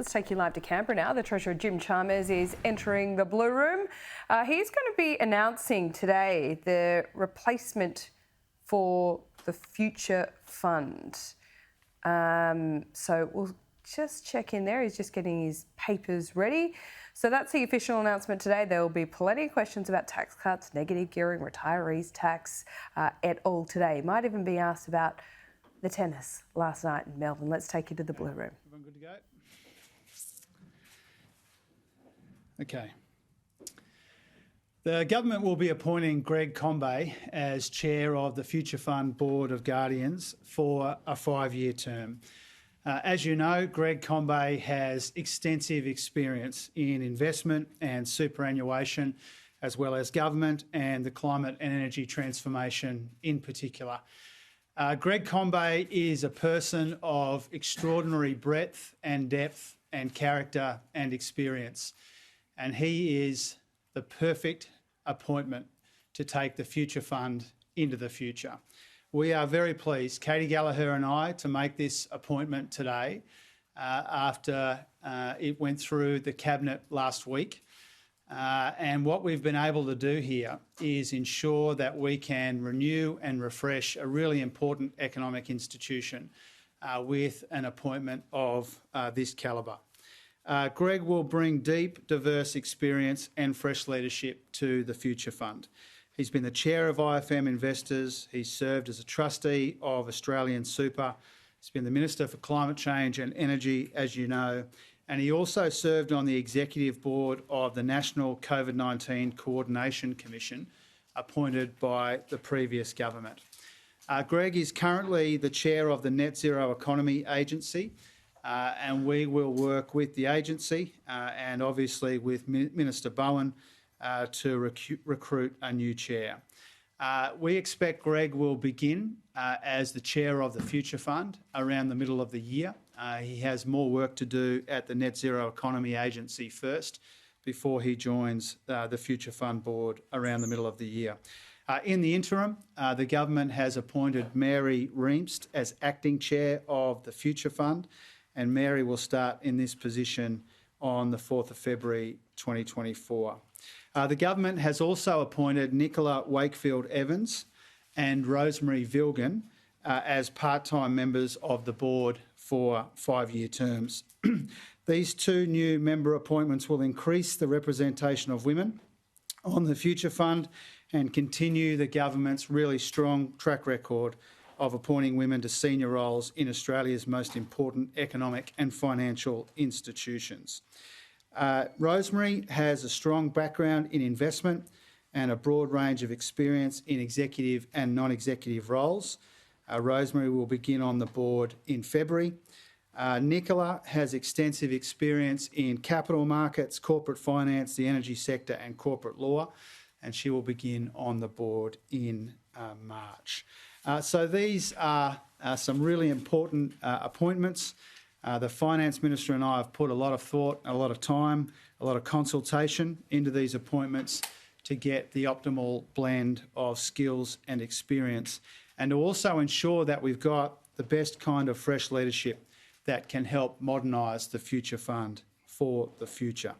Let's take you live to Canberra now. The Treasurer Jim Chalmers is entering the Blue Room. He's going to be announcing today the replacement for the Future Fund. So we'll just check in there. He's just getting his papers ready. So that's the official announcement today. There will be plenty of questions about tax cuts, negative gearing, retirees tax et al. Today. Might even be asked about the tennis last night in Melbourne. Let's take you to the Blue Room. Everyone good to go? Okay. The government will be appointing Greg Combet as chair of the Future Fund Board of Guardians for a 5-year term. As you know, Greg Combet has extensive experience in investment and superannuation, as well as government and the climate and energy transformation in particular. Greg Combet is a person of extraordinary breadth and depth and character and experience, and he is the perfect appointment to take the Future Fund into the future. We are very pleased, Katie Gallagher and I, to make this appointment today after it went through the Cabinet last week. And what we've been able to do here is ensure that we can renew and refresh a really important economic institution with an appointment of this calibre. Greg will bring deep, diverse experience and fresh leadership to the Future Fund. He's been the chair of IFM Investors. He's served as a trustee of Australian Super. He's been the Minister for Climate Change and Energy, as you know. And he also served on the executive board of the National COVID-19 Coordination Commission, appointed by the previous government. Greg is currently the chair of the Net Zero Economy Agency, and we will work with the agency and obviously with Minister Bowen to recruit a new chair. We expect Greg will begin as the chair of the Future Fund around the middle of the year. He has more work to do at the Net Zero Economy Agency first before he joins the Future Fund board around the middle of the year. In the interim, the government has appointed Mary Reemst as acting chair of the Future Fund, and Mary will start in this position on the 4th of February 2024. The government has also appointed Nicola Wakefield-Evans and Rosemary Vilgan as part-time members of the board for 5-year terms. These two new member appointments will increase the representation of women on the Future Fund and continue the government's really strong track record of appointing women to senior roles in Australia's most important economic and financial institutions. Rosemary has a strong background in investment and a broad range of experience in executive and non-executive roles. Rosemary will begin on the board in February. Nicola has extensive experience in capital markets, corporate finance, the energy sector and corporate law, and she will begin on the board in March. So these are some really important appointments. The Finance Minister and I have put a lot of thought, a lot of time, a lot of consultation into these appointments to get the optimal blend of skills and experience, and to also ensure that we've got the best kind of fresh leadership that can help modernise the Future Fund for the future.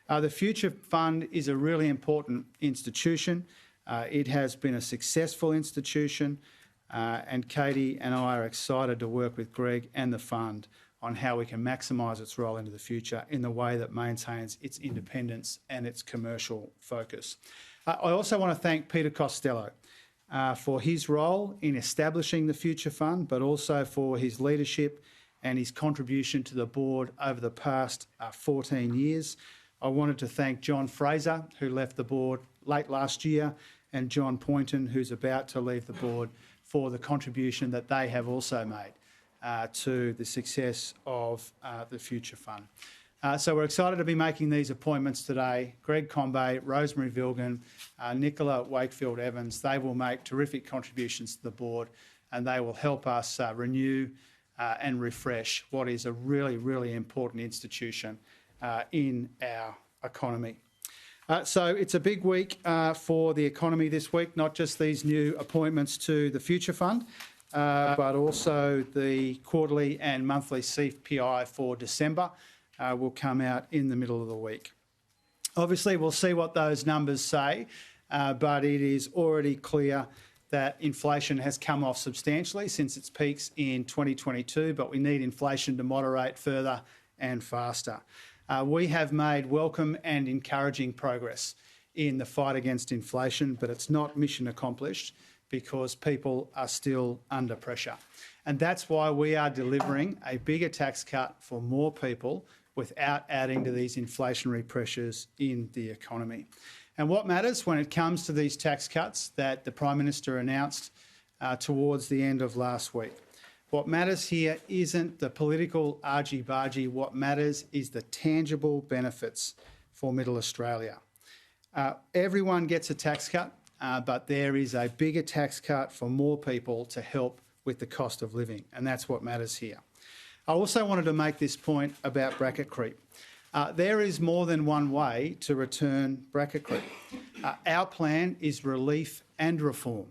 The Future Fund is a really important institution. It has been a successful institution, and Katie and I are excited to work with Greg and the fund on how we can maximise its role into the future in the way that maintains its independence and its commercial focus. I also want to thank Peter Costello for his role in establishing the Future Fund, but also for his leadership and his contribution to the board over the past 14 years. I wanted to thank John Fraser, who left the board late last year, and John Poynton, who's about to leave the board, for the contribution that they have also made to the success of the Future Fund. So we're excited to be making these appointments today. Greg Combet, Rosemary Vilgan, Nicola Wakefield-Evans, they will make terrific contributions to the board, and they will help us renew and refresh what is a really, really important institution in our economy. So it's a big week for the economy this week, not just these new appointments to the Future Fund, but also the quarterly and monthly CPI for December. will come out in the middle of the week. Obviously, we'll see what those numbers say, but it is already clear that inflation has come off substantially since its peaks in 2022, but we need inflation to moderate further and faster. We have made welcome and encouraging progress in the fight against inflation, but it's not mission accomplished because people are still under pressure. And that's why we are delivering a bigger tax cut for more people without adding to these inflationary pressures in the economy. And what matters when it comes to these tax cuts that the Prime Minister announced towards the end of last week? What matters here isn't the political argy-bargy. What matters is the tangible benefits for Middle Australia. Everyone gets a tax cut, but there is a bigger tax cut for more people to help with the cost of living, and that's what matters here. I also wanted to make this point about bracket creep. There is more than one way to return bracket creep. Our plan is relief and reform.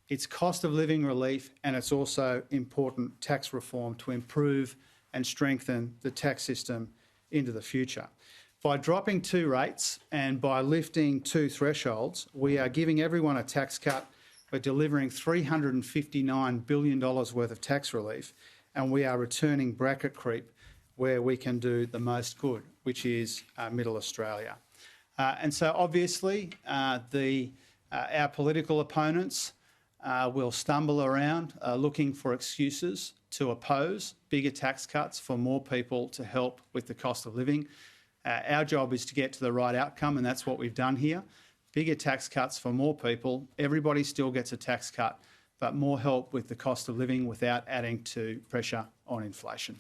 It's cost of living relief, and it's also important tax reform to improve and strengthen the tax system into the future. By dropping 2 rates and by lifting 2 thresholds, we are giving everyone a tax cut. We're delivering $359 billion worth of tax relief, and we are returning bracket creep where we can do the most good, which is Middle Australia. And so obviously our political opponents will stumble around looking for excuses to oppose bigger tax cuts for more people to help with the cost of living. Our job is to get to the right outcome, and that's what we've done here. Bigger tax cuts for more people. Everybody still gets a tax cut, but more help with the cost of living without adding to pressure on inflation.